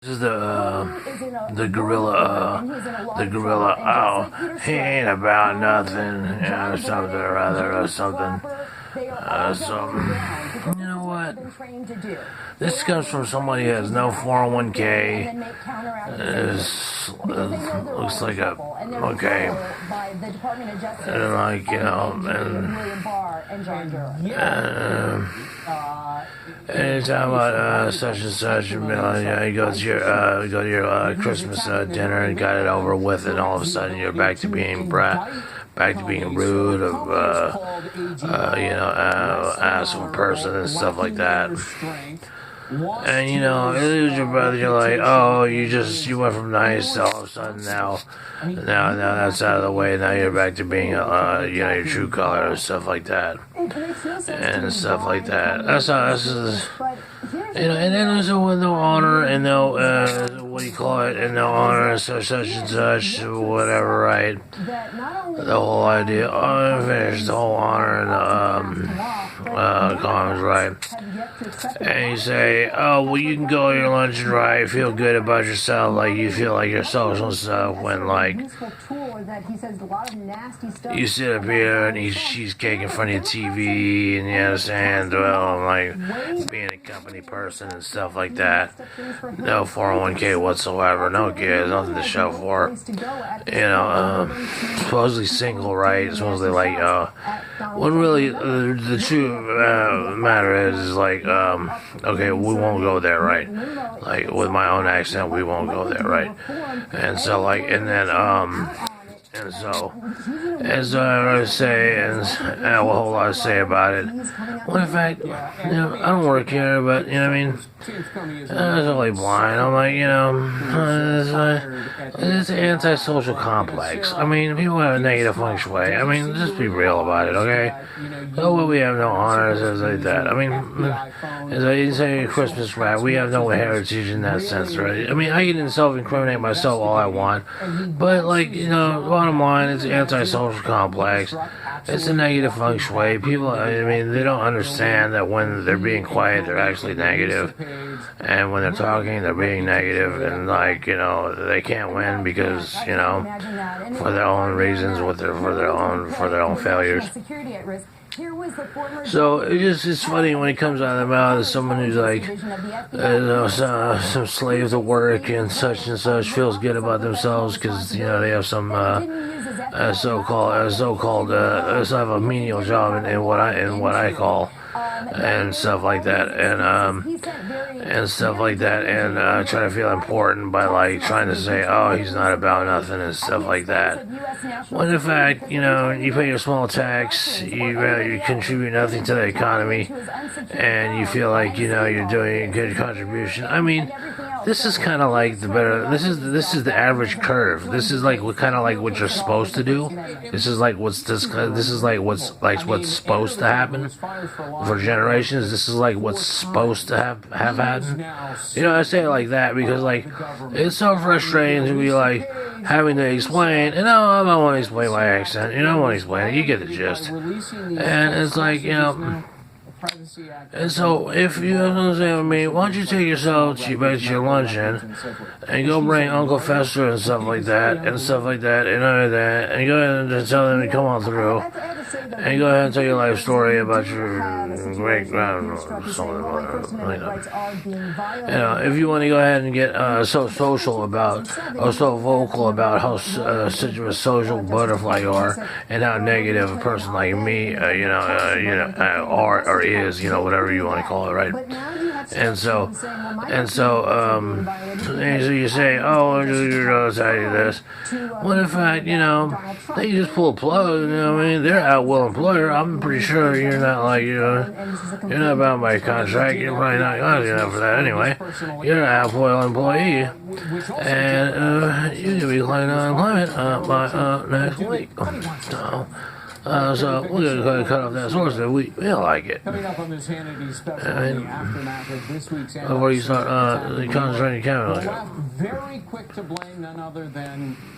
This is the gorilla. The gorilla. Oh, he ain't about nothing, something or other, or something. You know what? This comes from somebody who has no 401k. Looks like a okay, and like and talking about such and such, you go to your Christmas dinner and got it over with, and all of a sudden you're back to being back to being rude of asshole person and stuff like that. And it is your brother. You're like, oh, you went from nice to all of a sudden now that's out of the way. Now you're back to being your true color and stuff like that, and stuff like that. And then there's no honor and no what do you call it, and no honor and such and such, whatever, right? The whole idea, finish the whole honor and comments, right? And you say, oh, well, you can go to your lunch and right, feel good about yourself, like you feel like you're social stuff when, like, you sit up here and eat cheesecake in front of your TV, and you understand, well, like, being a company person and stuff like that. No 401k whatsoever, no kids, nothing to show for. Supposedly single, right? Supposedly, like, what really the true matter is like, okay, we won't go there, right? Like, with my own accent, we won't go there, right? And so, like, and then, and so I say, and I have a whole lot to say about it. Well, in fact, I don't work here, but, you know what I mean? I was only blind. I'm like, it's an antisocial complex. I mean, people have a negative feng shui. I mean, just be real about it, okay? Oh, well, we have no honors, as like that. I mean, as I say, Christmas rap, we have no heritage in that sense, right? I mean, I can self-incriminate myself all I want, but, like, bottom line, it's an antisocial complex. It's a negative feng shui. People, I mean, they don't understand that when they're being quiet, they're actually negative. And when they're talking, they're being negative, and like, they can't win because, for their own reasons, for their own failures. So it's funny when it comes out of the mouth of someone who's like, some slave to work and such feels good about themselves because they have some so-called have a menial job in what I call and stuff like that, and stuff like that, and try to feel important by like trying to say, oh, he's not about nothing and stuff like that. When in fact, you pay your small tax, you contribute nothing to the economy, and you feel like you're doing a good contribution. I mean, this is kind of like the better. This is the average curve. This is like what you're supposed to do. This is like what's supposed to happen for generations. This is like what's supposed to have happened. I say it like that because like it's so frustrating to be like having to explain. And I don't want to explain my accent. I don't want to explain it. You get the gist. And it's like and so, if you have something to say with me, why don't you take yourself back to your luncheon and go bring Uncle Fester and stuff like that, and all of that, and go ahead and tell them to come on through, and go ahead and tell your life story about your great if you want to go ahead and get so social about, or so vocal about how such a social butterfly you are, and how negative a person like me, or is, whatever you want to call it, right? And so you say, oh, you're telling this. When in fact, they just pull a plug, I mean, they're at will employer. I'm pretty sure you're not like, you're not bound by a contract. You're probably not going to enough for that anyway. You're an at-will employee. And you can be claiming unemployment by next week. So we're going to go ahead and cut off that source that we don't like it. Coming up on this Hannity special, the aftermath of this week's before you start concentrating your camera. Very quick to blame none other than